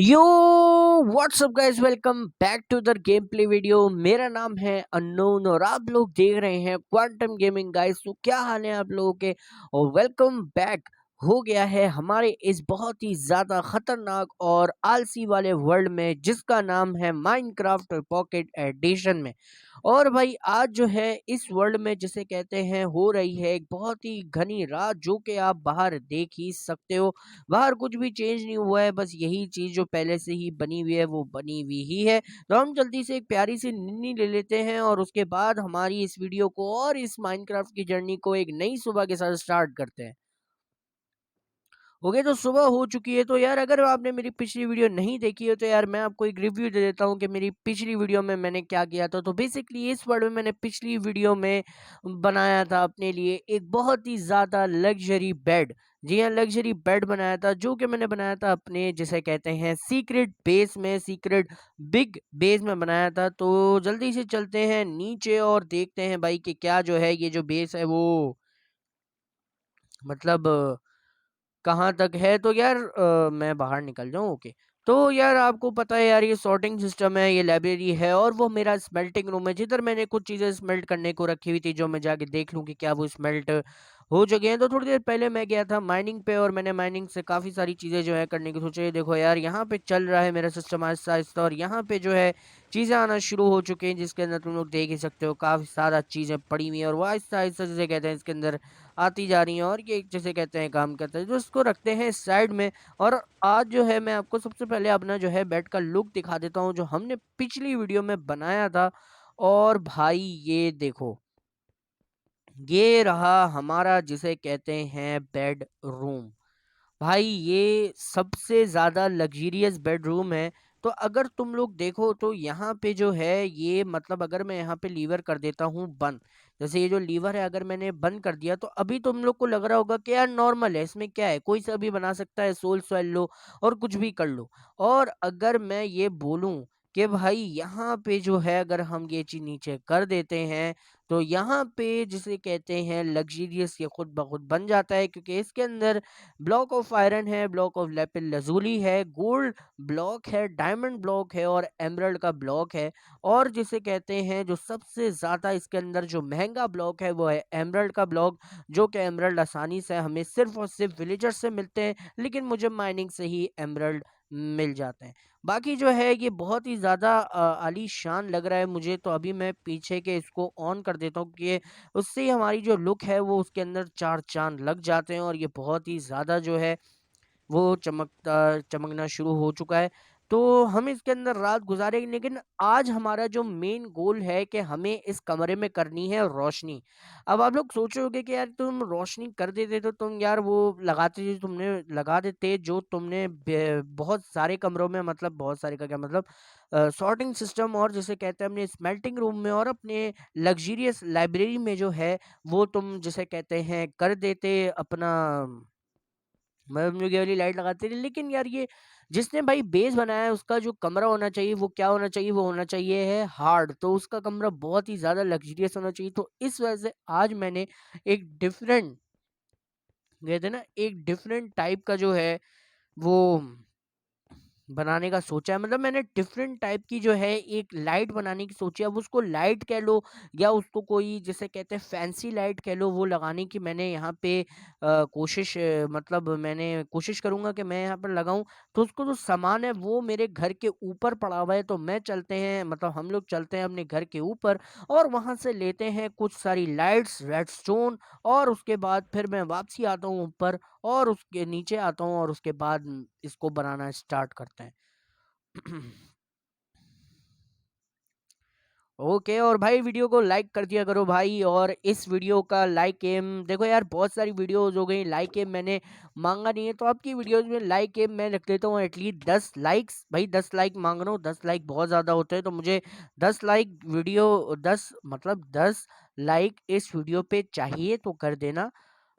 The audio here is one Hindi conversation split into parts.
Yo what's up guys, welcome back to the game play video. मेरा नाम है अननोन और आप लोग देख रहे हैं क्वांटम गेमिंग। गाइस, तो क्या हाल है आप लोगों के? और वेलकम बैक हो गया है हमारे इस बहुत ही ज्यादा खतरनाक और आलसी वाले वर्ल्ड में, जिसका नाम है माइनक्राफ्ट पॉकेट एडिशन में। और भाई आज जो है इस वर्ल्ड में जिसे कहते हैं हो रही है एक बहुत ही घनी रात, जो कि आप बाहर देख ही सकते हो। बाहर कुछ भी चेंज नहीं हुआ है, बस यही चीज जो पहले से ही बनी हुई है वो बनी हुई ही है। तो हम जल्दी से एक प्यारी सी निन्नी ले लेते हैं और उसके बाद हमारी इस वीडियो को और इस माइनक्राफ्ट की जर्नी को एक नई सुबह के साथ स्टार्ट करते हैं। ओके, तो सुबह हो चुकी है। तो यार अगर आपने मेरी पिछली वीडियो नहीं देखी है तो यार मैं आपको एक रिव्यू दे देता हूँ कि मेरी पिछली वीडियो में मैंने क्या किया था। तो बेसिकली इस वर्ड में मैंने पिछली वीडियो में बनाया था अपने लिए एक बहुत ही ज़्यादा लग्जरी बेड। जी हाँ, लग्जरी बेड बनाया था, जो कि मैंने बनाया था अपने जिसे कहते हैं सीक्रेट बेस में, सीक्रेट बिग बेस में बनाया था। तो जल्दी से चलते हैं नीचे और देखते हैं भाई कि क्या जो है ये जो बेस है वो मतलब कहाँ तक है। तो यार मैं बाहर निकल जाऊँ। ओके, तो यार आपको पता है यार ये सॉर्टिंग सिस्टम है, ये लाइब्रेरी है और वो मेरा स्मेल्टिंग रूम है, जिधर मैंने कुछ चीज़ें स्मेल्ट करने को रखी हुई थी, जो मैं जाके देख लूँ कि क्या वो स्मेल्ट हो चुके हैं। तो थोड़ी देर पहले मैं गया था माइनिंग पे और मैंने माइनिंग से काफ़ी सारी चीज़ें जो है करने की सोची। देखो यार यहाँ पे चल रहा है मेरा सिस्टम आहिस्ता आहिस्ता और यहाँ पे जो है चीज़ें आना शुरू हो चुकी हैं, जिसके अंदर तुम लोग देख ही सकते हो काफ़ी सारा चीज़ें पड़ी हुई हैं और वो आहिस्ता आहिस्ता जिसे कहते हैं इसके अंदर आती जा रही हैं और ये जिसे कहते हैं काम करता है। तो इसको रखते हैं साइड में। और आज जो है मैं आपको सबसे पहले अपना जो है बेड का लुक दिखा देता हूँ, जो हमने पिछली वीडियो में बनाया था। और भाई ये देखो, ये रहा हमारा जिसे कहते हैं बेड रूम। भाई ये सबसे ज़्यादा लग्ज़रियस बेडरूम है। तो अगर तुम लोग देखो तो यहाँ पे जो है ये मतलब अगर मैं यहाँ पे लीवर कर देता हूँ बंद, जैसे ये जो लीवर है अगर मैंने बंद कर दिया, तो अभी तुम लोग को लग रहा होगा कि यार नॉर्मल है, इसमें क्या है, कोई सा भी बना सकता है, सोल स्वेल लो और कुछ भी कर लो। और अगर मैं ये बोलूँ कि भाई यहाँ पे जो है अगर हम ये चीज़ नीचे कर देते हैं, तो यहाँ पे जिसे कहते हैं लग्ज़रियस ये खुद ब खुद बन जाता है, क्योंकि इसके अंदर ब्लॉक ऑफ आयरन है, ब्लॉक ऑफ लेपिड लजूली है, गोल्ड ब्लॉक है, डायमंड ब्लॉक है और एमरल्ड का ब्लॉक है। और जिसे कहते हैं जो सबसे ज़्यादा इसके अंदर जो महंगा ब्लॉक है वो है एमरल्ड का ब्लॉक, जो कि एमरल्ड आसानी से हमें सिर्फ और सिर्फ विलेजर से मिलते हैं, लेकिन मुझे माइनिंग से ही एमरल्ड मिल जाते हैं। बाकी जो है ये बहुत ही ज़्यादा आलीशान लग रहा है मुझे। तो अभी मैं पीछे के इसको ऑन कर देता हूँ कि उससे ही हमारी जो लुक है वो उसके अंदर चार चांद लग जाते हैं और ये बहुत ही ज़्यादा जो है वो चमकना शुरू हो चुका है। तो हम इसके अंदर रात गुज़ारेंगे, लेकिन आज हमारा जो मेन गोल है कि हमें इस कमरे में करनी है रोशनी। अब आप लोग सोच रहे होंगे कि यार तुम रोशनी कर देते तो तुम यार वो लगाते जो तुमने लगा देते, जो तुमने बहुत सारे कमरों में, मतलब बहुत सारे का क्या मतलब, सॉर्टिंग सिस्टम और जिसे कहते हैं अपने स्मेल्टिंग रूम में और अपने लग्जरियस लाइब्रेरी में जो है वो तुम जिसे कहते हैं कर देते अपना, मतलब जो ये वाली लाइट लगाते थे। लेकिन यार ये जिसने भाई बेस बनाया है उसका जो कमरा होना चाहिए वो क्या होना चाहिए, वो होना चाहिए है हार्ड। तो उसका कमरा बहुत ही ज़्यादा लग्जरियस होना चाहिए। तो इस वजह से आज मैंने एक डिफरेंट, कहते हैं ना, एक डिफरेंट टाइप का जो है वो बनाने का सोचा है। मतलब मैंने डिफरेंट टाइप की जो है एक लाइट बनाने की सोची है। अब उसको लाइट कह लो या उसको कोई जिसे कहते हैं फैंसी लाइट कह लो, वो लगाने की मैंने यहाँ पे कोशिश मतलब मैंने कोशिश करूँगा कि मैं यहाँ पर लगाऊं। तो उसको जो सामान है वो मेरे घर के ऊपर पड़ा हुआ है, तो मैं चलते हैं, मतलब हम लोग चलते हैं अपने घर के ऊपर और वहाँ से लेते हैं कुछ सारी लाइट्स, रेडस्टोन, और उसके बाद फिर मैं वापसी आता हूँ ऊपर और उसके नीचे आता हूँ और उसके बाद इसको बनाना स्टार्ट करते हैं। ओके, और भाई वीडियो को लाइक कर दिया करो भाई। और इस वीडियो का लाइक एम देखो यार, बहुत सारी वीडियोस हो गई, लाइक एम मैंने मांगा नहीं है, तो आपकी वीडियोस में लाइक एम मैं रख देता हूँ एटलीस्ट 10 लाइक्स। भाई 10 लाइक मांग रहा हूँ, 10 लाइक बहुत ज़्यादा होते हैं, तो मुझे 10 लाइक वीडियो, 10 मतलब 10 लाइक इस वीडियो पे चाहिए, तो कर देना।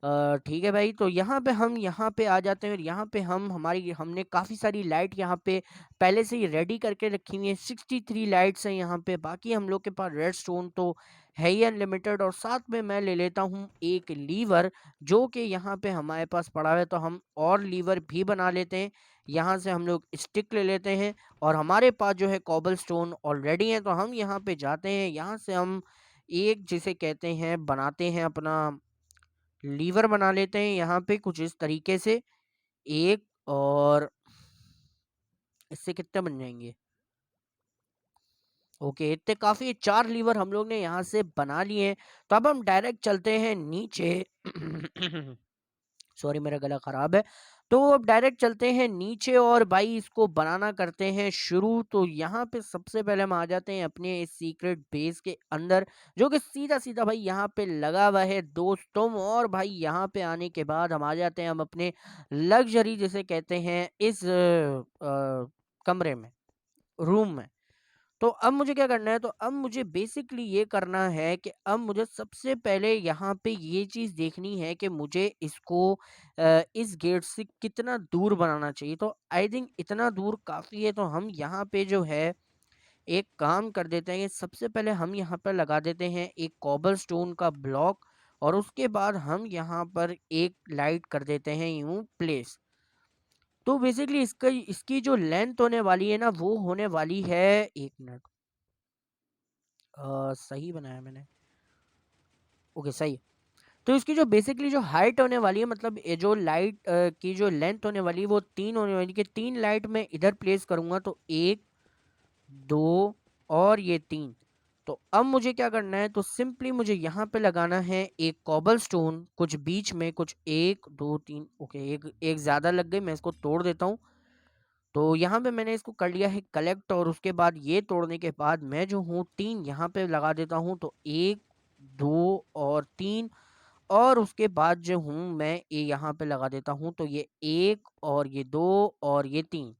ठीक है भाई, तो यहाँ पे आ जाते हैं और यहाँ पे हमने काफ़ी सारी लाइट यहाँ पे पहले से ही रेडी करके रखी हुई है। 63 लाइट्स हैं यहाँ पे। बाकी हम लोग के पास रेड स्टोन तो है ही अनलिमिटेड, और साथ में मैं ले लेता हूँ एक लीवर, जो कि यहाँ पे हमारे पास पड़ा है। तो हम और लीवर भी बना लेते हैं। यहाँ से हम लोग स्टिक ले लेते हैं, और हमारे पास जो है कॉबल स्टोन ऑलरेडी है। तो हम यहाँ पे जाते हैं, यहाँ से हम एक जिसे कहते हैं बनाते हैं अपना लीवर बना लेते हैं यहाँ पे कुछ इस तरीके से। एक, और इससे कितने बन जाएंगे? ओके, इतने काफी 4 लीवर हम लोग ने यहाँ से बना लिए हैं। तो अब हम डायरेक्ट चलते हैं नीचे। सॉरी, मेरा गला खराब है। तो अब डायरेक्ट चलते हैं नीचे और भाई इसको बनाना करते हैं शुरू। तो यहाँ पे सबसे पहले हम आ जाते हैं अपने इस सीक्रेट बेस के अंदर, जो कि सीधा सीधा भाई यहाँ पे लगा हुआ है दोस्तों। और भाई यहाँ पे आने के बाद हम आ जाते हैं हम अपने लग्जरी जिसे कहते हैं इस कमरे में, रूम में। तो अब मुझे क्या करना है? तो अब मुझे बेसिकली ये करना है कि अब मुझे सबसे पहले यहाँ पे ये चीज़ देखनी है कि मुझे इसको इस गेट से कितना दूर बनाना चाहिए। तो आई थिंक इतना दूर काफ़ी है। तो हम यहाँ पे जो है एक काम कर देते हैं कि सबसे पहले हम यहाँ पर लगा देते हैं एक कॉबल स्टोन का ब्लॉक, और उसके बाद हम यहाँ पर एक लाइट कर देते हैं यूं प्लेस। तो बेसिकली इसका इसकी जो लेंथ होने वाली है ना, वो होने वाली है, एक मिनट, सही बनाया मैंने, ओके सही है। तो इसकी जो बेसिकली जो हाइट होने वाली है, मतलब ये जो लाइट की जो लेंथ होने वाली है वो 3 होने वाली है। 3 लाइट मैं इधर प्लेस करूंगा, तो 1, 2 और ये 3। तो अब मुझे क्या करना है? तो सिंपली मुझे यहाँ पे लगाना है एक कॉबल स्टोन कुछ बीच में, कुछ 1 2 3, ओके एक एक ज़्यादा लग गई, मैं इसको तोड़ देता हूँ। तो यहाँ पे मैंने इसको कर लिया है कलेक्ट, और उसके बाद ये तोड़ने के बाद मैं जो हूँ 3 यहाँ पे लगा देता हूँ। तो 1 2 और 3, और उसके बाद जो हूँ मैं ये यहाँ पे लगा देता हूँ। तो ये 1 और ये 2 और ये 3,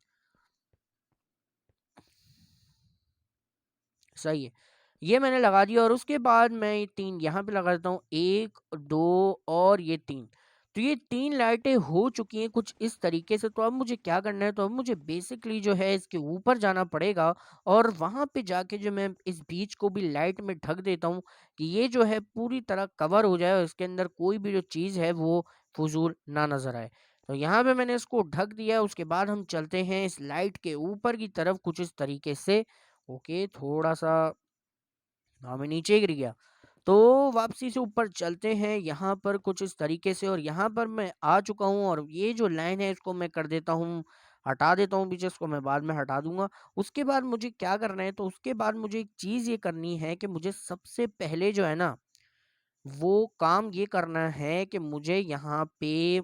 सही है। ये मैंने लगा दिया, और उसके बाद मैं ये 3 यहाँ पे लगा देता हूँ, 1 2 और ये 3। तो ये 3 लाइटें हो चुकी हैं कुछ इस तरीके से। तो अब मुझे क्या करना है? तो अब मुझे बेसिकली जो है इसके ऊपर जाना पड़ेगा, और वहाँ पे जाके जो मैं इस बीच को भी लाइट में ढक देता हूँ, कि ये जो है पूरी तरह कवर हो जाए और इसके अंदर कोई भी जो चीज़ है वो फजूल ना नज़र आए। तो यहाँ पे मैंने इसको ढक दिया। उसके बाद हम चलते हैं इस लाइट के ऊपर की तरफ कुछ इस तरीके से। ओके, थोड़ा-सा, हाँ, मैं नीचे गिर गया। तो वापसी से ऊपर चलते हैं यहाँ पर कुछ इस तरीके से, और यहाँ पर मैं आ चुका हूँ, और ये जो लाइन है इसको मैं कर देता हूँ, हटा देता हूँ पीछे, इसको मैं बाद में हटा दूँगा। उसके बाद मुझे क्या करना है? तो उसके बाद मुझे एक चीज़ ये करनी है कि मुझे सबसे पहले जो है ना, वो काम ये करना है कि मुझे यहाँ पे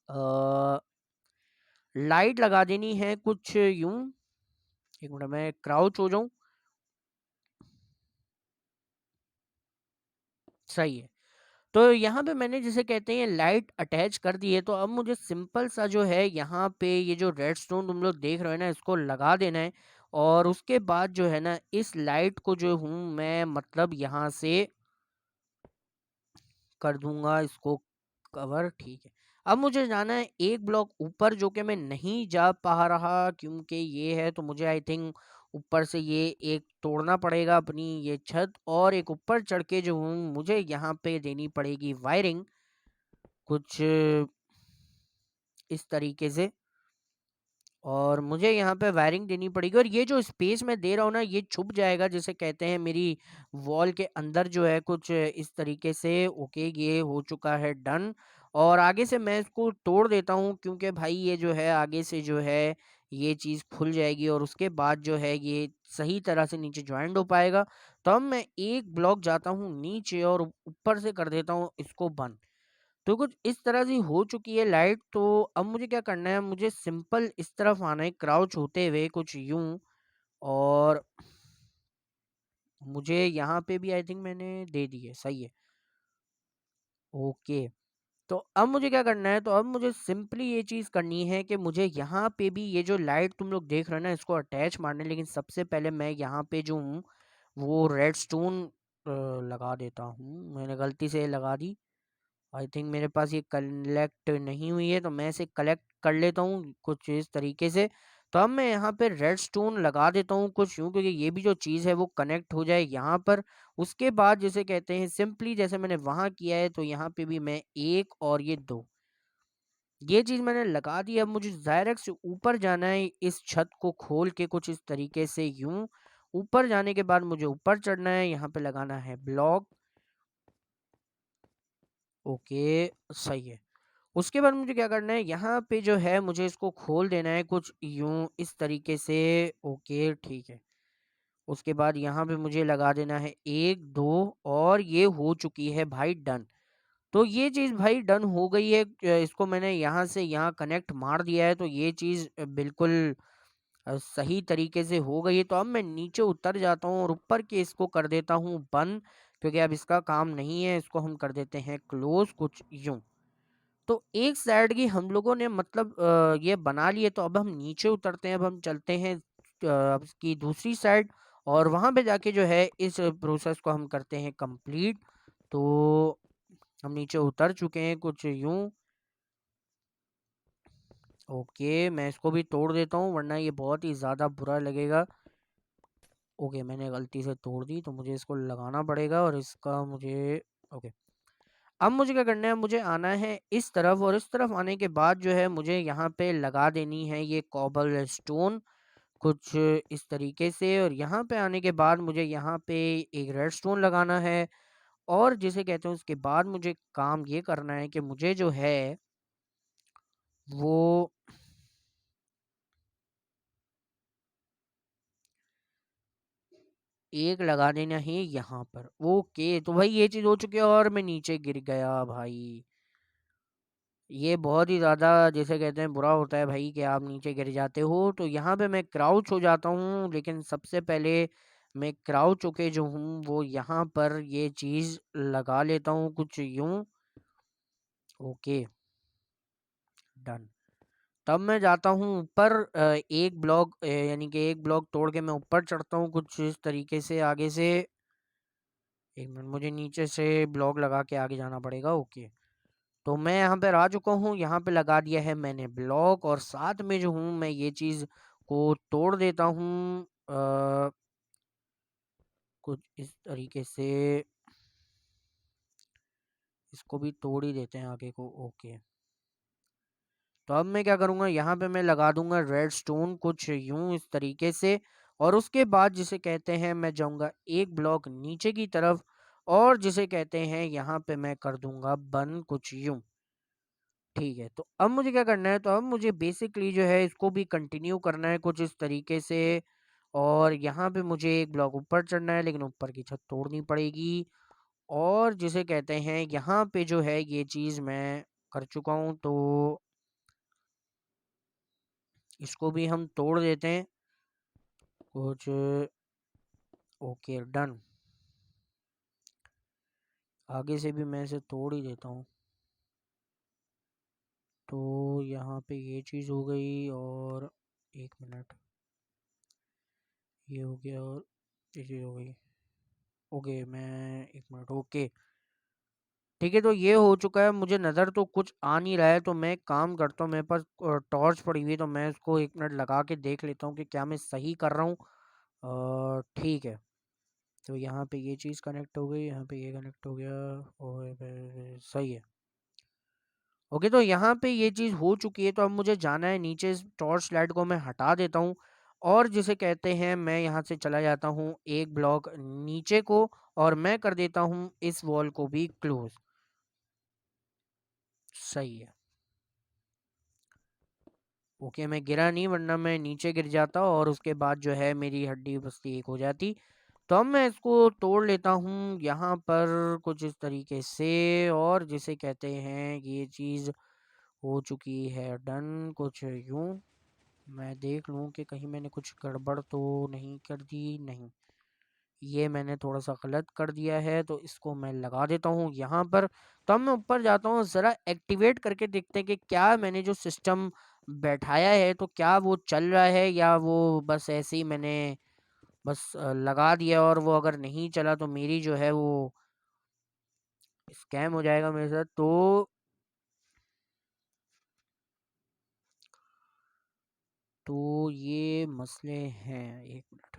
अ, लाइट लगा देनी है कुछ यूँ। एक मिनट, मैं क्राउच हो जाऊँ। सही है। तो यहाँ पे मैंने जिसे कहते हैं लाइट अटैच कर दी है। तो अब मुझे सिंपल सा जो है यहाँ पे ये जो रेडस्टोन तुम लोग देख रहे हो ना, इसको लगा देना है। और उसके बाद जो है ना, इस लाइट को जो हूँ मैं मतलब यहाँ से कर दूंगा इसको कवर, ठीक है। अब मुझे जाना है एक ब्लॉक ऊपर, जो कि मैं नहीं जा पा रहा क्योंकि ये है। तो मुझे आई थिंक ऊपर से ये एक तोड़ना पड़ेगा अपनी ये छत, और एक ऊपर चढ़ के जो हूँ मुझे यहाँ पे देनी पड़ेगी वायरिंग कुछ इस तरीके से। और मुझे यहाँ पे वायरिंग देनी पड़ेगी, और ये जो स्पेस मैं दे रहा हूँ ना, ये छुप जाएगा जिसे कहते हैं मेरी वॉल के अंदर जो है कुछ इस तरीके से। ओके, ये हो चुका है डन। और आगे से मैं इसको तोड़ देता हूँ, क्योंकि भाई ये जो है आगे से जो है ये चीज़ खुल जाएगी, और उसके बाद जो है ये सही तरह से नीचे ज्वाइंट हो पाएगा। तो अब मैं एक ब्लॉक जाता हूँ नीचे, और ऊपर से कर देता हूँ इसको बंद। तो कुछ इस तरह से हो चुकी है लाइट। तो अब मुझे क्या करना है? मुझे सिंपल इस तरफ आना है क्राउच होते हुए कुछ यूं, और मुझे यहाँ पे भी आई थिंक मैंने दे दी है, सही है। ओके, तो अब मुझे क्या करना है? तो अब मुझे सिंपली ये चीज़ करनी है कि मुझे यहाँ पे भी ये जो लाइट तुम लोग देख रहे हो ना, इसको अटैच मारना है। लेकिन सबसे पहले मैं यहाँ पे जो हूँ वो रेड स्टोन लगा देता हूँ। मैंने गलती से लगा दी। आई थिंक मेरे पास ये कलेक्ट नहीं हुई है, तो मैं इसे कलेक्ट कर लेता हूँ कुछ इस तरीके से। तो अब मैं यहाँ पे रेड स्टोन लगा देता हूँ कुछ यूँ, क्योंकि ये भी जो चीज़ है वो कनेक्ट हो जाए यहाँ पर। उसके बाद जिसे कहते हैं सिंपली जैसे मैंने वहाँ किया है, तो यहाँ पे भी मैं 1 और ये 2 ये चीज़ मैंने लगा दी। अब मुझे डायरेक्ट से ऊपर जाना है इस छत को खोल के कुछ इस तरीके से यूँ। ऊपर जाने के बाद मुझे ऊपर चढ़ना है, यहाँ पे लगाना है ब्लॉक। ओके, सही है। उसके बाद मुझे क्या करना है, यहाँ पे जो है मुझे इसको खोल देना है कुछ यूँ इस तरीके से। ओके, ठीक है। उसके बाद यहाँ पे मुझे लगा देना है 1, 2 और ये हो चुकी है भाई डन। तो ये चीज़ भाई डन हो गई है। इसको मैंने यहाँ से यहाँ कनेक्ट मार दिया है, तो ये चीज़ बिल्कुल सही तरीके से हो गई है। तो अब मैं नीचे उतर जाता हूँ और ऊपर के इसको कर देता हूँ बंद, क्योंकि अब इसका काम नहीं है। इसको हम कर देते हैं क्लोज़ कुछ यूँ। तो एक साइड की हम लोगों ने मतलब ये बना लिए, तो अब हम नीचे उतरते हैं। अब हम चलते हैं अब इसकी दूसरी साइड, और वहाँ पे जाके जो है इस प्रोसेस को हम करते हैं कंप्लीट। तो हम नीचे उतर चुके हैं कुछ यूँ। ओके, मैं इसको भी तोड़ देता हूँ वरना ये बहुत ही ज़्यादा बुरा लगेगा। ओके, मैंने गलती से तोड़ दी, तो मुझे इसको लगाना पड़ेगा और इसका मुझे ओके। अब मुझे क्या करना है, मुझे आना है इस तरफ, और इस तरफ आने के बाद जो है मुझे यहाँ पे लगा देनी है ये कॉबल स्टोन कुछ इस तरीके से। और यहाँ पे आने के बाद मुझे यहाँ पे एक रेड स्टोन लगाना है, और जिसे कहते हैं उसके बाद मुझे काम ये करना है कि मुझे जो है वो एक लगा देना है यहाँ पर। ओके, तो भाई ये चीज़ हो चुकी है और मैं नीचे गिर गया भाई। ये बहुत ही ज़्यादा जिसे कहते हैं बुरा होता है भाई कि आप नीचे गिर जाते हो। तो यहाँ पे मैं क्राउच हो जाता हूँ, लेकिन सबसे पहले मैं क्राउच होके जो हूँ वो यहाँ पर ये चीज़ लगा लेता हूँ कुछ यूँ। Okay, done. तब मैं जाता हूँ ऊपर, एक ब्लॉक यानी कि एक ब्लॉक तोड़ के मैं ऊपर चढ़ता हूँ कुछ इस तरीके से आगे से। एक मिनट, मुझे नीचे से ब्लॉक लगा के आगे जाना पड़ेगा। ओके, तो मैं यहाँ पे आ चुका हूँ। यहाँ पे लगा दिया है मैंने ब्लॉक, और साथ में जो हूँ मैं ये चीज़ को तोड़ देता हूँ कुछ इस तरीके से। इसको भी तोड़ ही देते हैं आगे को। ओके, तो अब मैं क्या करूँगा, यहाँ पे मैं लगा दूंगा रेड स्टोन कुछ यूं इस तरीके से। और उसके बाद जिसे कहते हैं मैं जाऊँगा एक ब्लॉक नीचे की तरफ, और जिसे कहते हैं यहाँ पे मैं कर दूंगा बंद कुछ यूं। ठीक है, तो अब मुझे क्या करना है, तो अब मुझे बेसिकली जो है इसको भी कंटिन्यू करना है कुछ इस तरीके से। और यहाँ पे मुझे एक ब्लॉक ऊपर चढ़ना है, लेकिन ऊपर की छत तोड़नी पड़ेगी। और जिसे कहते हैं यहाँ पे जो है ये चीज़ मैं कर चुका हूँ, तो इसको भी हम तोड़ देते हैं कुछ। Okay, done. आगे से भी मैं इसे तोड़ ही देता हूँ। तो यहाँ पे ये चीज़ हो गई, और एक मिनट, ये हो गया और ये चीज़ हो गई। ओके, मैं एक मिनट। ओके, ठीक है, तो ये हो चुका है। मुझे नज़र तो कुछ आ नहीं रहा है, तो मैं एक काम करता हूँ, मेरे पास टॉर्च पड़ी हुई है, तो मैं इसको एक मिनट लगा के देख लेता हूँ कि क्या मैं सही कर रहा हूँ। ठीक है, तो यहाँ पे ये चीज़ कनेक्ट हो गई, यहाँ पे ये कनेक्ट हो गया, और सही है। ओके, तो यहाँ पे ये चीज़ हो चुकी है। तो अब मुझे जाना है नीचे, इस टॉर्च लाइट को मैं हटा देता हूँ, और जिसे कहते हैं मैं यहाँ से चला जाता हूँ एक ब्लॉक नीचे को, और मैं कर देता हूँ इस वॉल को भी क्लोज। सही है। ओके, मैं गिरा नहीं, वरना मैं नीचे गिर जाता और उसके बाद जो है मेरी हड्डी बस्ती एक हो जाती। तो अब मैं इसको तोड़ लेता हूँ यहाँ पर कुछ इस तरीके से, और जिसे कहते हैं ये चीज़ हो चुकी है डन कुछ यूँ। मैं देख लूँ कि कहीं मैंने कुछ गड़बड़ तो नहीं कर दी। नहीं, ये मैंने थोड़ा-सा गलत कर दिया है, तो इसको मैं लगा देता हूँ यहाँ पर। तो अब मैं ऊपर जाता हूँ, ज़रा एक्टिवेट करके देखते हैं कि क्या मैंने जो सिस्टम बैठाया है, तो क्या वो चल रहा है, या वो बस ऐसे ही मैंने बस लगा दिया, और वो अगर नहीं चला तो मेरी जो है वो स्कैम हो जाएगा मेरे साथ। तो ये मसले हैं, एक मिनट।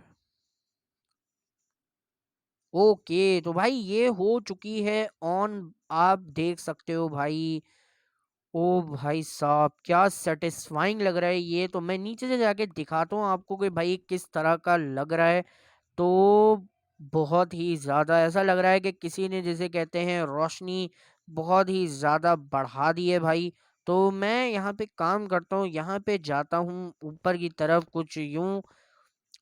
ओके, तो भाई ये हो चुकी है ऑन, आप देख सकते हो भाई। ओ भाई साहब, क्या सेटिस्फाइंग लग रहा है ये। तो मैं नीचे से जाके दिखाता हूँ आपको कि भाई किस तरह का लग रहा है। तो बहुत ही ज़्यादा ऐसा लग रहा है कि किसी ने, जिसे कहते हैं, रोशनी बहुत ही ज़्यादा बढ़ा दी है भाई। तो मैं यहाँ पे काम करता हूँ, यहाँ पे जाता हूँ ऊपर की तरफ कुछ यूं,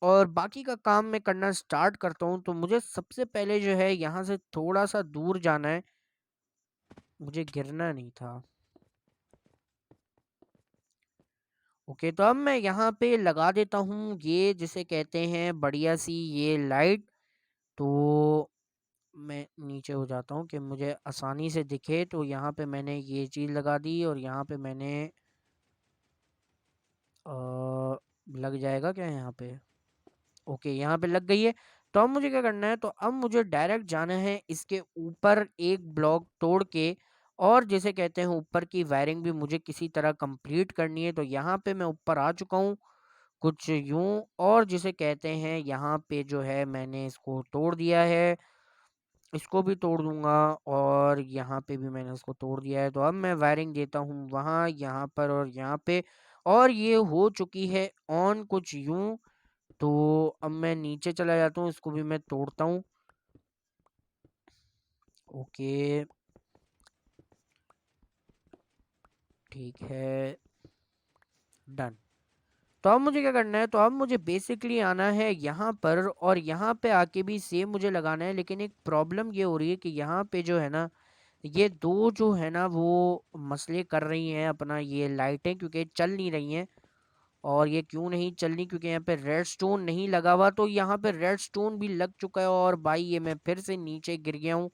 और बाकी का काम मैं करना स्टार्ट करता हूँ। तो मुझे सबसे पहले जो है यहाँ से थोड़ा सा दूर जाना है, मुझे गिरना नहीं था। ओके, तो अब मैं यहाँ पे लगा देता हूँ ये, जिसे कहते हैं, बढ़िया सी ये लाइट। तो मैं नीचे हो जाता हूँ कि मुझे आसानी से दिखे। तो यहाँ पे मैंने ये चीज़ लगा दी, और यहाँ पे मैंने लग जाएगा क्या यहाँ पे? ओके, यहाँ पे लग गई है। तो अब मुझे क्या करना है, तो अब मुझे डायरेक्ट जाना है इसके ऊपर एक ब्लॉक तोड़ के, और जिसे कहते हैं ऊपर की वायरिंग भी मुझे किसी तरह कंप्लीट करनी है। तो यहाँ पे मैं ऊपर आ चुका हूँ कुछ यूं, और जिसे कहते हैं यहाँ पे जो है मैंने इसको तोड़ दिया है, इसको भी तोड़ दूंगा, और यहाँ पे भी मैंने इसको तोड़ दिया है। तो अब मैं वायरिंग देता हूँ वहाँ, यहाँ पर और यहाँ पे, और ये हो चुकी है ऑन कुछ यूं। तो अब मैं नीचे चला जाता हूँ, इसको भी मैं तोड़ता हूँ। ओके, ठीक है, डन। तो अब मुझे क्या करना है, तो अब मुझे बेसिकली आना है यहाँ पर, और यहाँ पे आके भी सेम मुझे लगाना है। लेकिन एक प्रॉब्लम ये हो रही है कि यहाँ पे जो है ना, ये दो जो है ना वो मसले कर रही हैं अपना, ये लाइटें क्योंकि चल नहीं रही हैं। और ये क्यों नहीं चल रही, क्योंकि यहाँ पे रेड स्टोन नहीं लगा हुआ। तो यहाँ पे रेड स्टोन भी लग चुका है, और भाई ये मैं फिर से नीचे गिर गया हूँ।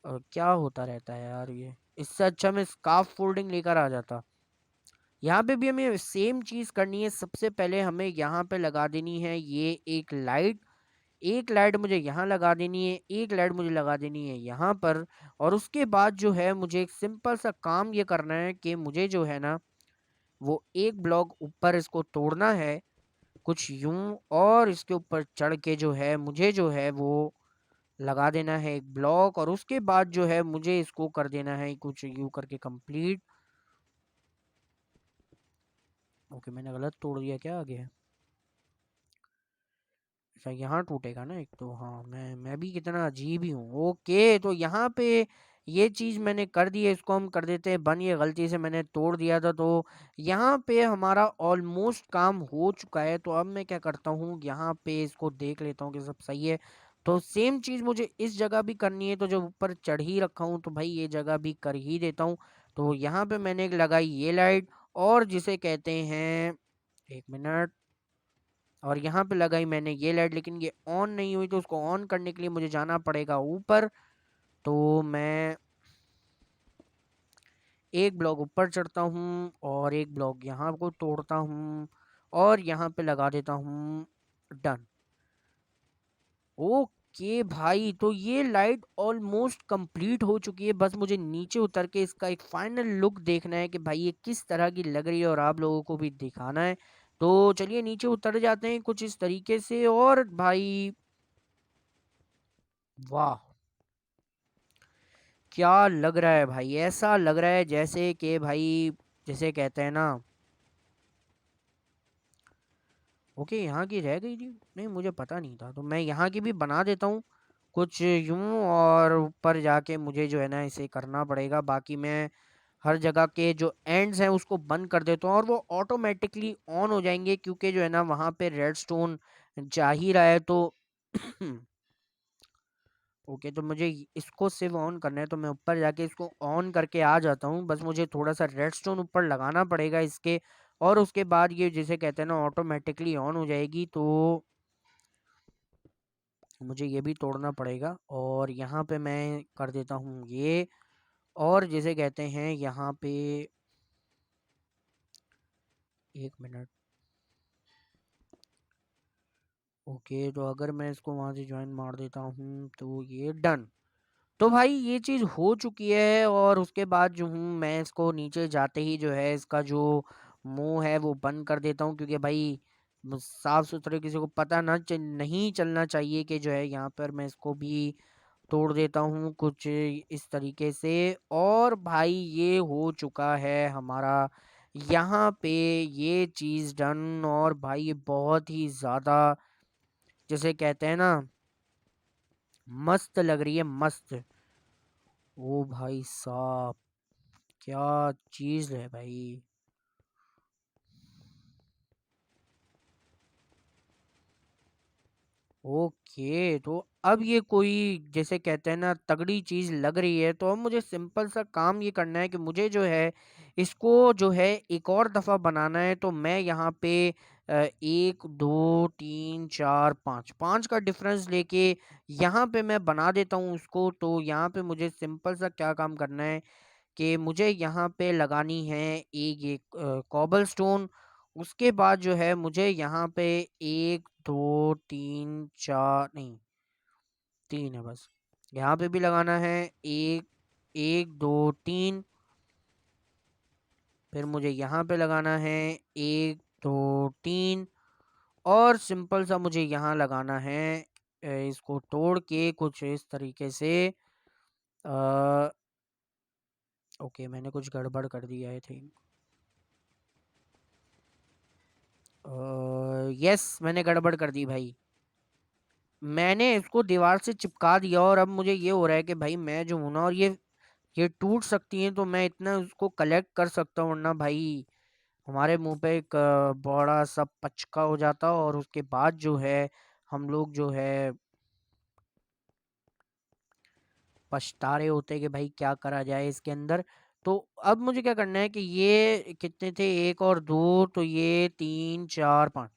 और क्या होता रहता है यार ये, इससे अच्छा मैं स्कार्फ फोल्डिंग लेकर आ जाता। यहाँ पे भी हमें सेम चीज़ करनी है। सबसे पहले हमें यहाँ पे लगा देनी है ये एक लाइट। एक लाइट मुझे यहाँ लगा देनी है, एक लाइट मुझे लगा देनी है यहाँ पर। और उसके बाद जो है मुझे एक सिंपल सा काम ये करना है कि मुझे जो है ना, वो एक ब्लॉक ऊपर इसको तोड़ना है कुछ यूं, और इसके ऊपर चढ़ के जो है मुझे जो है वो लगा देना है एक ब्लॉक। और उसके बाद जो है मुझे इसको कर देना है कुछ यूं करके कंप्लीट। ओके, मैंने गलत तोड़ दिया क्या आगे? अच्छा, यहाँ टूटेगा ना एक तो। हाँ, मैं भी कितना अजीब ही हूँ। ओके, तो यहाँ पे ये चीज़ मैंने कर दी है, इसको हम कर देते हैं बंद। ये गलती से मैंने तोड़ दिया था। तो यहाँ पे हमारा ऑलमोस्ट काम हो चुका है। तो अब मैं क्या करता हूँ, यहाँ पे इसको देख लेता हूँ कि सब सही है। तो सेम चीज़ मुझे इस जगह भी करनी है। तो जब ऊपर चढ़ ही रखा हूँ, तो भाई ये जगह भी कर ही देता हूँ। तो यहाँ पे मैंने एक लगाई ये लाइट, और जिसे कहते हैं, एक मिनट, और यहाँ पे लगाई मैंने ये लाइट। लेकिन ये ऑन नहीं हुई, तो उसको ऑन करने के लिए मुझे जाना पड़ेगा ऊपर। तो मैं एक ब्लॉक ऊपर चढ़ता हूँ, और एक ब्लॉक यहाँ को तोड़ता हूँ, और यहाँ पे लगा देता हूँ। डन। ओके भाई, तो ये लाइट ऑलमोस्ट कंप्लीट हो चुकी है। बस मुझे नीचे उतर के इसका एक फाइनल लुक देखना है कि भाई ये किस तरह की लग रही है, और आप लोगों को भी दिखाना है। तो चलिए नीचे उतर जाते हैं कुछ इस तरीके से। और भाई वाह, क्या लग रहा है भाई, ऐसा लग रहा है जैसे कि भाई, जैसे कहते हैं ना। ओके, यहाँ की रह गई थी, नहीं मुझे पता नहीं था। तो मैं यहाँ की भी बना देता हूँ कुछ यूं, और ऊपर जाके मुझे जो है ना इसे करना पड़ेगा। बाकी मैं हर जगह के जो एंड्स हैं उसको बंद कर देता हूँ, और वो ऑटोमेटिकली ऑन हो जाएंगे, क्योंकि जो है ना वहाँ पे रेड स्टोन जा ही रहा है। तो ओके, तो मुझे इसको सिर्फ ऑन करना है। तो मैं ऊपर जाके इसको ऑन करके आ जाता हूँ। बस मुझे थोड़ा सा रेडस्टोन ऊपर लगाना पड़ेगा इसके, और उसके बाद ये जिसे कहते हैं ना ऑटोमेटिकली ऑन हो जाएगी। तो मुझे ये भी तोड़ना पड़ेगा, और यहाँ पे मैं कर देता हूँ ये, और जिसे कहते हैं यहाँ पे, एक मिनट। ओके, तो अगर मैं इसको वहाँ से ज्वाइन मार देता हूँ, तो ये डन। तो भाई ये चीज़ हो चुकी है और उसके बाद जो हूँ मैं इसको नीचे जाते ही जो है इसका जो मुंह है वो बंद कर देता हूँ, क्योंकि भाई साफ सुथरे किसी को पता नहीं चलना चाहिए कि जो है यहाँ पर मैं इसको भी तोड़ देता हूँ कुछ इस तरीके से। और भाई ये हो चुका है हमारा यहाँ पे ये चीज़ डन। और भाई ये बहुत ही ज़्यादा जिसे कहते हैं ना मस्त लग रही है, मस्त। ओ भाई साहब, क्या चीज़ है भाई। ओके, तो अब ये कोई जैसे कहते हैं ना तगड़ी चीज़ लग रही है, तो अब मुझे सिंपल सा काम ये करना है कि मुझे जो है इसको जो है एक और दफ़ा बनाना है। तो मैं यहाँ पे 1 2 3 4 5 5 का डिफरेंस लेके यहाँ पे मैं बना देता हूँ उसको। तो यहाँ पे मुझे सिंपल सा क्या काम करना है कि मुझे यहाँ पे लगानी है एक ये कॉबल स्टोन। उसके बाद जो है मुझे यहाँ पे 1 2 3 4 नहीं, 3 है बस। यहाँ पे भी लगाना है एक, 1 2 3। फिर मुझे यहाँ पे लगाना है 1 2 3। और सिंपल सा मुझे यहाँ लगाना है इसको तोड़ के कुछ इस तरीके से। अ, ओके, मैंने कुछ गड़बड़ कर दिया आई थिंक। यस, मैंने गड़बड़ कर दी भाई। मैंने इसको दीवार से चिपका दिया और अब मुझे ये हो रहा है कि भाई मैं जो हूं ना, और ये टूट सकती हैं तो मैं इतना उसको कलेक्ट कर सकता हूँ, वरना भाई हमारे मुंह पे एक बड़ा सा पचका हो जाता। और उसके बाद जो है हम लोग जो है पछता रहे होते कि भाई क्या करा जाए इसके अंदर। तो अब मुझे क्या करना है कि ये कितने थे, 1 और 2, तो ये 3 4 5,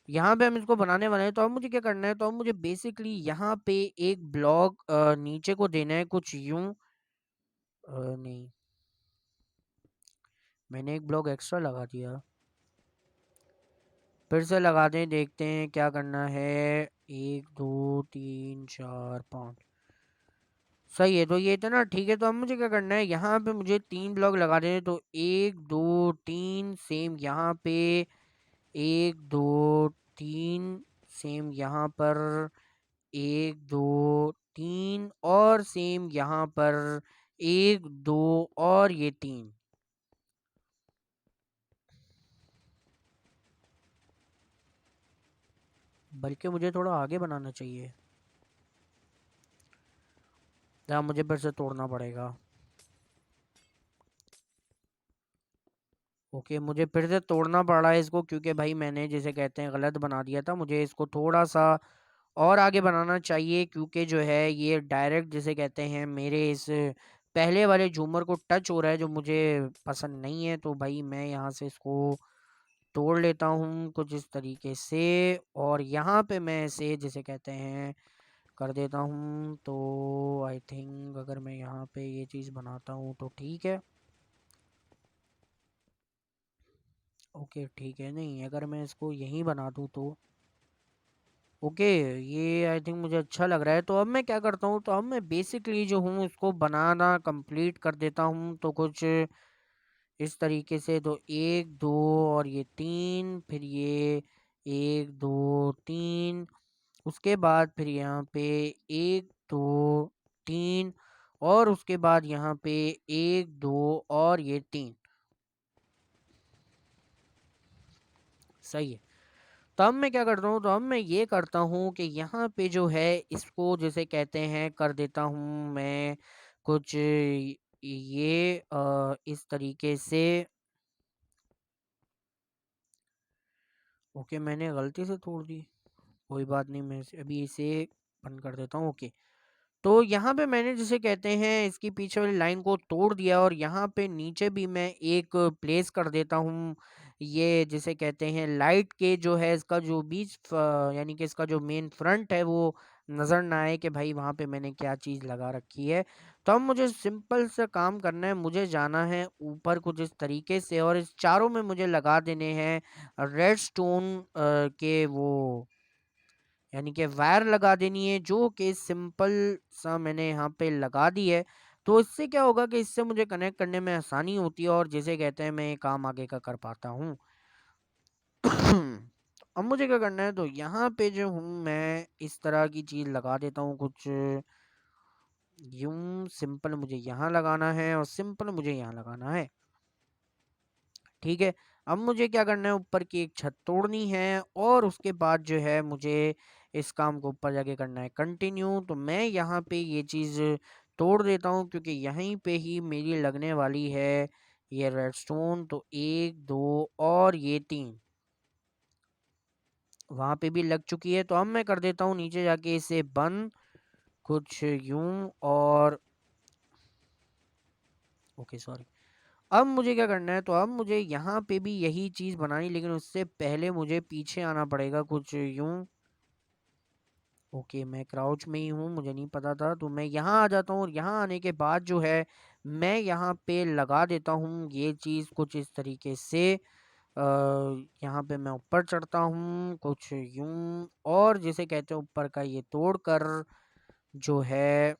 यहाँ पे हम इसको बनाने वाले हैं। तो अब मुझे क्या करना है, तो अब मुझे बेसिकली यहाँ पे एक ब्लॉक नीचे को देना है कुछ यूं। नहीं, मैंने एक ब्लॉक एक्स्ट्रा लगा दिया। फिर से लगा दें, देखते हैं क्या करना है। 1 2 3 4 5, सही है। तो ये था ना, ठीक है। तो अब मुझे क्या करना है, यहाँ पे मुझे 3 ब्लॉक लगा देने। तो 1 2 3 सेम यहाँ पे, 1 2 3 सेम यहाँ पर, 1 2 3 और सेम यहाँ पर, 1 2 और ये 3। बल्कि मुझे थोड़ा आगे बनाना चाहिए, जहाँ मुझे फिर से तोड़ना पड़ेगा। ओके, मुझे फिर से तोड़ना पड़ रहा है इसको, क्योंकि भाई मैंने जिसे कहते हैं गलत बना दिया था। मुझे इसको थोड़ा सा और आगे बनाना चाहिए, क्योंकि जो है ये डायरेक्ट जिसे कहते हैं मेरे इस पहले वाले झूमर को टच हो रहा है, जो मुझे पसंद नहीं है। तो भाई मैं यहाँ से इसको तोड़ लेता हूँ कुछ इस तरीके से। और यहाँ पे मैं इसे जिसे कहते हैं कर देता हूँ। तो आई थिंक अगर मैं यहाँ पे ये चीज़ बनाता हूँ तो ठीक है। ओके, ठीक है। नहीं, अगर मैं इसको यहीं बना दूँ तो ओके, ये आई थिंक मुझे अच्छा लग रहा है। तो अब मैं क्या करता हूँ, तो अब मैं बेसिकली जो हूँ उसको बनाना कंप्लीट कर देता हूँ। तो कुछ इस तरीके से। तो 1 2 और ये 3, फिर ये 1 2 3, उसके बाद फिर यहाँ पे 1 2 3, और उसके बाद यहाँ पे 1 2 और ये 3। सही है। तो अब मैं क्या करता हूँ, तो अब मैं ये करता हूँ कि यहाँ पे जो है इसको जैसे कहते हैं कर देता हूँ मैं कुछ ये इस तरीके से। ओके, मैंने गलती से तोड़ दी, कोई बात नहीं। मैं अभी इसे बंद कर देता हूँ। ओके, तो यहाँ पे मैंने जिसे कहते हैं इसकी पीछे वाली लाइन को तोड़ दिया, और यहाँ पे नीचे भी मैं एक प्लेस कर देता हूँ। ये जिसे कहते हैं लाइट के जो है इसका जो बीच यानी कि इसका जो मेन फ्रंट है वो नज़र ना आए कि भाई वहाँ पे मैंने क्या चीज़ लगा रखी है। तो अब मुझे सिंपल सा काम करना है, मुझे जाना है ऊपर कुछ इस तरीके से, और इस चारों में मुझे लगा देने हैं रेड स्टोन के वो यानी कि वायर लगा देनी है, जो कि सिंपल सा मैंने यहाँ पे लगा दी है। तो इससे क्या होगा कि इससे मुझे कनेक्ट करने में आसानी होती है और जिसे कहते हैं मैं ये काम आगे का कर पाता हूँ। अब मुझे क्या करना है, तो यहाँ पे जो हूँ मैं इस तरह की चीज़ लगा देता हूँ कुछ यूं। सिंपल मुझे यहाँ लगाना है और सिंपल मुझे यहाँ लगाना है। ठीक है। अब मुझे क्या करना है, ऊपर की एक छत तोड़नी है और उसके बाद जो है मुझे इस काम को ऊपर जाके करना है कंटिन्यू। तो मैं यहाँ पे ये चीज़ तोड़ देता हूँ क्योंकि यहीं पे ही मेरी लगने वाली है ये रेडस्टोन। तो 1 2 और ये 3 वहाँ पे भी लग चुकी है। तो अब मैं कर देता हूँ नीचे जाके इसे बंद कुछ यूं। और ओके सॉरी। अब मुझे क्या करना है, तो अब मुझे यहाँ पे भी यही चीज़ बनानी, लेकिन उससे पहले मुझे पीछे आना पड़ेगा कुछ यूं। ओके, मैं क्राउच में ही हूँ, मुझे नहीं पता था। तो मैं यहाँ आ जाता हूँ और यहाँ आने के बाद जो है मैं यहाँ पे लगा देता हूँ ये चीज़ कुछ इस तरीके से। यहाँ पे मैं ऊपर चढ़ता हूँ कुछ यूं और जिसे कहते हैं ऊपर का ये तोड़ कर जो है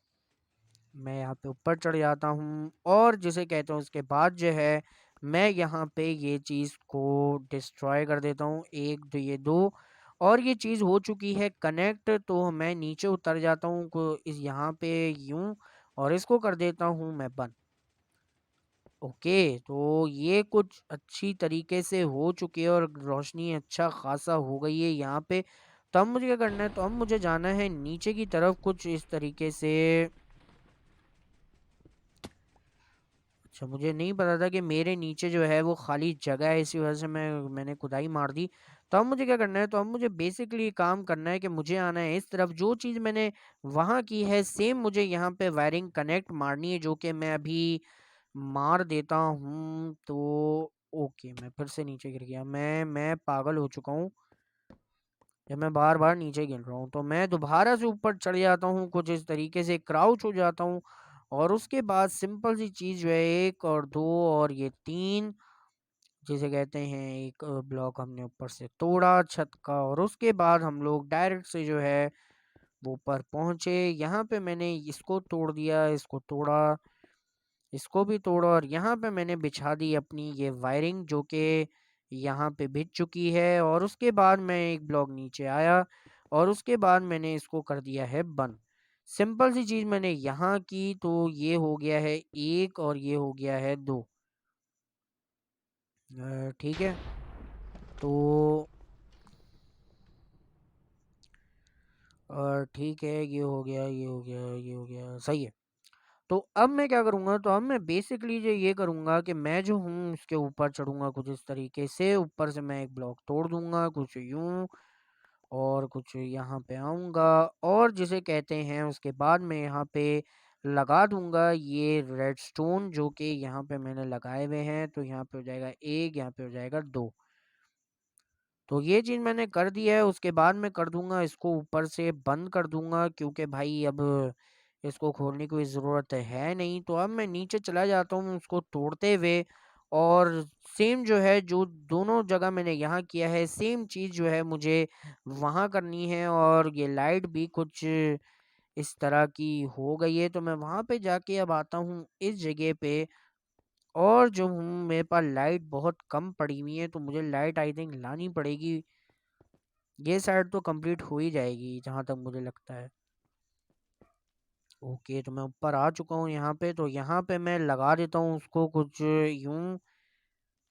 मैं यहाँ पे ऊपर चढ़ जाता हूँ और जिसे कहता हूँ उसके बाद जो है मैं यहाँ पे ये चीज़ को डिस्ट्रॉय कर देता हूँ। 1 2 ये 2 और ये चीज़ हो चुकी है कनेक्ट। तो मैं नीचे उतर जाता हूँ को इस यहाँ पे यूं और इसको कर देता हूँ मैं बंद। ओके, तो ये कुछ अच्छी तरीके से हो चुकी है और रोशनी अच्छा खासा हो गई है यहाँ पे। तो अब मुझे क्या करना है, तो अब मुझे जाना है नीचे की तरफ कुछ इस तरीके से। अच्छा, मुझे नहीं पता था कि मेरे नीचे जो है वो खाली जगह है, इसी वजह से मैंने खुदाई मार दी। तो अब मुझे क्या करना है, तो अब मुझे बेसिकली काम करना है कि मुझे आना है इस तरफ। जो चीज़ मैंने वहाँ की है सेम मुझे यहाँ पे वायरिंग कनेक्ट मारनी है, जो कि मैं अभी मार देता हूँ। तो ओके, मैं फिर से नीचे गिर गया। मैं पागल हो चुका हूँ जब मैं बार बार नीचे गिर रहा हूँ। तो मैं दोबारा से ऊपर चढ़ जाता हूँ कुछ इस तरीके से, क्राउच हो जाता हूँ और उसके बाद सिंपल सी चीज़ जो है 1 और 2 और ये 3 जिसे कहते हैं एक ब्लॉक हमने ऊपर से तोड़ा छत का और उसके बाद हम लोग डायरेक्ट से जो है वो ऊपर पहुँचे। यहाँ पे मैंने इसको तोड़ दिया, इसको तोड़ा, इसको भी तोड़ा और यहाँ पे मैंने बिछा दी अपनी ये वायरिंग जो कि यहाँ पे बिछ चुकी है। और उसके बाद मैं एक ब्लॉक नीचे आया और उसके बाद मैंने इसको कर दिया है बंद। सिंपल सी चीज़ मैंने यहाँ की। तो ये हो गया है 1 और ये हो गया है 2। ठीक है। तो ठीक है, ये हो गया, ये हो गया, ये हो गया, सही है। तो अब मैं क्या करूँगा, तो अब मैं बेसिकली जो ये करूँगा कि मैं जो हूँ उसके ऊपर चढ़ूँगा कुछ इस तरीके से। ऊपर से मैं एक ब्लॉक तोड़ दूँगा कुछ यूँ और कुछ यहाँ पे आऊँगा और जिसे कहते हैं उसके बाद मैं यहाँ पे लगा दूँगा ये रेडस्टोन जो कि यहाँ पे मैंने लगाए हुए हैं। तो यहाँ पे हो जाएगा 1, यहाँ पे हो जाएगा 2। तो ये चीज़ मैंने कर दी है। उसके बाद मैं कर दूँगा इसको ऊपर से बंद कर दूँगा क्योंकि भाई अब इसको खोलने की कोई ज़रूरत है नहीं। तो अब मैं नीचे चला जाता हूँ उसको तोड़ते हुए और सेम जो है जो दोनों जगह मैंने यहाँ किया है सेम चीज़ जो है मुझे वहाँ करनी है। और ये लाइट भी कुछ इस तरह की हो गई है। तो मैं वहाँ पे जाके अब आता हूँ इस जगह पे और जो हूँ मेरे पास लाइट बहुत कम पड़ी हुई है, तो मुझे लाइट आई थिंक लानी पड़ेगी। ये साइड तो कंप्लीट हो ही जाएगी जहाँ तक मुझे लगता है। ओके, तो मैं ऊपर आ चुका हूँ यहाँ पे। तो यहाँ पे मैं लगा देता हूँ उसको कुछ यूं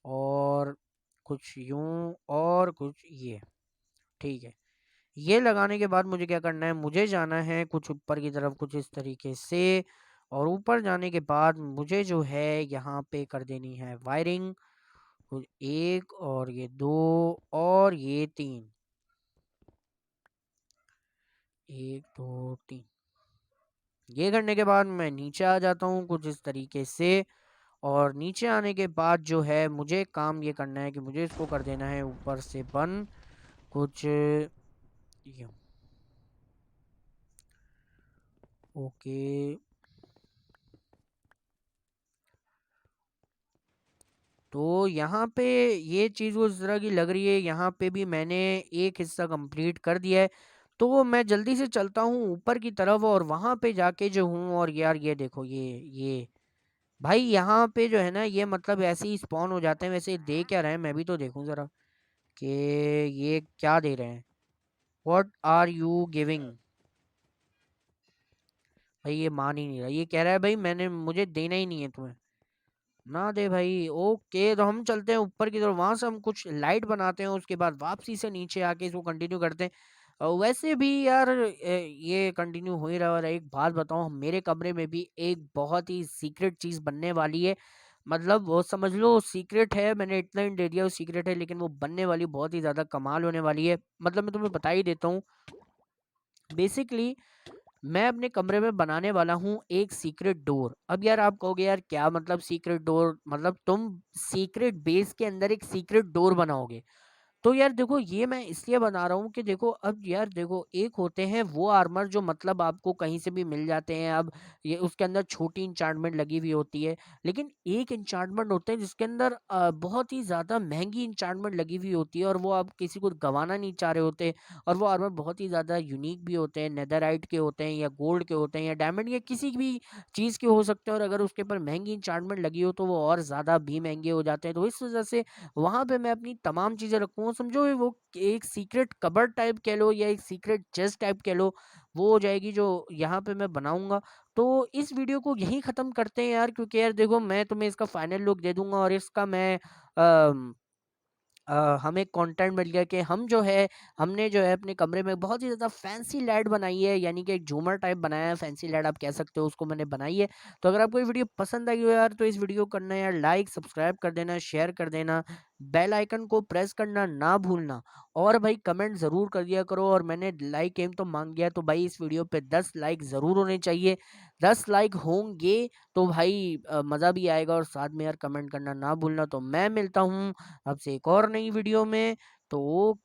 और कुछ यूं और कुछ ये। ठीक है। ये लगाने के बाद मुझे क्या करना है, मुझे जाना है कुछ ऊपर की तरफ कुछ इस तरीके से। और ऊपर जाने के बाद मुझे जो है यहाँ पे कर देनी है वायरिंग कुछ 1 और ये 2 और ये 3। 1 2 3। ये करने के बाद मैं नीचे आ जाता हूँ कुछ इस तरीके से। और नीचे आने के बाद जो है मुझे काम ये करना है कि मुझे इसको कर देना है ऊपर से बंद कुछ यूं। ओके, तो यहाँ पे ये चीज़ उस तरह की लग रही है। यहाँ पे भी मैंने एक हिस्सा कंप्लीट कर दिया है। तो मैं जल्दी से चलता हूँ ऊपर की तरफ और वहाँ पे जाके जो हूँ, और यार ये देखो ये भाई यहाँ पे जो है ना, ये मतलब ऐसे ही स्पॉन हो जाते हैं। वैसे दे क्या रहे हैं, मैं भी तो देखूँ ज़रा कि ये क्या दे रहे हैं। What are you giving? भाई ये मान ही नहीं रहा, ये कह रहा है भाई मैंने मुझे देना ही नहीं है तुम्हें, ना दे भाई। ओके, तो हम चलते हैं ऊपर की तरफ, वहां से हम कुछ लाइट बनाते हैं, उसके बाद वापसी से नीचे आके इसको कंटिन्यू करते हैं। वैसे भी यार ये कंटिन्यू हो ही रहा है। और एक बात बताऊं, मेरे कमरे में भी एक बहुत ही सीक्रेट चीज बनने वाली है। मतलब वो समझ लो सीक्रेट है, मैंने इतना ही दे दिया वो सीक्रेट है, लेकिन वो बनने वाली बहुत ही ज्यादा कमाल होने वाली है। मतलब मैं तुम्हें बता ही देता हूँ। बेसिकली मैं अपने कमरे में बनाने वाला हूँ एक सीक्रेट डोर। अब यार आप कहोगे यार क्या मतलब सीक्रेट डोर, मतलब तुम सीक्रेट बेस के अंदर एक सीक्रेट डोर बनाओगे? तो यार देखो, ये मैं इसलिए बना रहा हूँ कि देखो, अब यार देखो, एक होते हैं वो आर्मर जो मतलब आपको कहीं से भी मिल जाते हैं। अब ये उसके अंदर छोटी इंचार्टमेंट लगी हुई होती है, लेकिन एक इंचार्टमेंट होते हैं जिसके अंदर बहुत ही ज़्यादा महंगी इंचार्टमेंट लगी हुई होती है, और वो आप किसी को गंवाना नहीं चाह रहे होते। और वो आर्मर बहुत ही ज़्यादा यूनिक भी होते हैं, नेदरराइट के होते हैं या गोल्ड के होते हैं या डायमंड या किसी भी चीज़ के हो सकते हैं। और अगर उसके ऊपर महंगी इंचार्टमेंट लगी हो तो वो और ज़्यादा भी महंगे हो जाते हैं। तो इस वजह से वहाँ पे मैं अपनी तमाम चीज़ें रखूँगा। समझो वो एक सीक्रेट कबर्ड टाइप कह लो या एक सीक्रेट चेस्ट टाइप कह लो, वो हो जाएगी जो यहाँ पे मैं बनाऊँगा। तो इस वीडियो को यहीं ख़त्म करते हैं यार, क्योंकि यार देखो, मैं तुम्हें इसका फाइनल लुक दे दूँगा और इसका मैं हमें कंटेंट मिल गया कि हम जो है, हमने जो है अपने कमरे में बहुत ही ज़्यादा फैंसी लाइट बनाई है, यानी कि एक झूमर टाइप बनाया है, फैंसी लाइट आप कह सकते हो, उसको मैंने बनाई है। तो अगर आपको ये वीडियो पसंद आई हो यार, तो इस वीडियो को करना यार लाइक, सब्सक्राइब कर देना, शेयर कर देना, बेल आइकन को प्रेस करना ना भूलना। और भाई कमेंट ज़रूर कर दिया करो। और मैंने लाइक एम तो मांग गया, तो भाई इस वीडियो पे 10 लाइक ज़रूर होने चाहिए। 10 लाइक होंगे तो भाई मज़ा भी आएगा, और साथ में यार कमेंट करना ना भूलना। तो मैं मिलता हूँ आपसे एक और नई वीडियो में। तो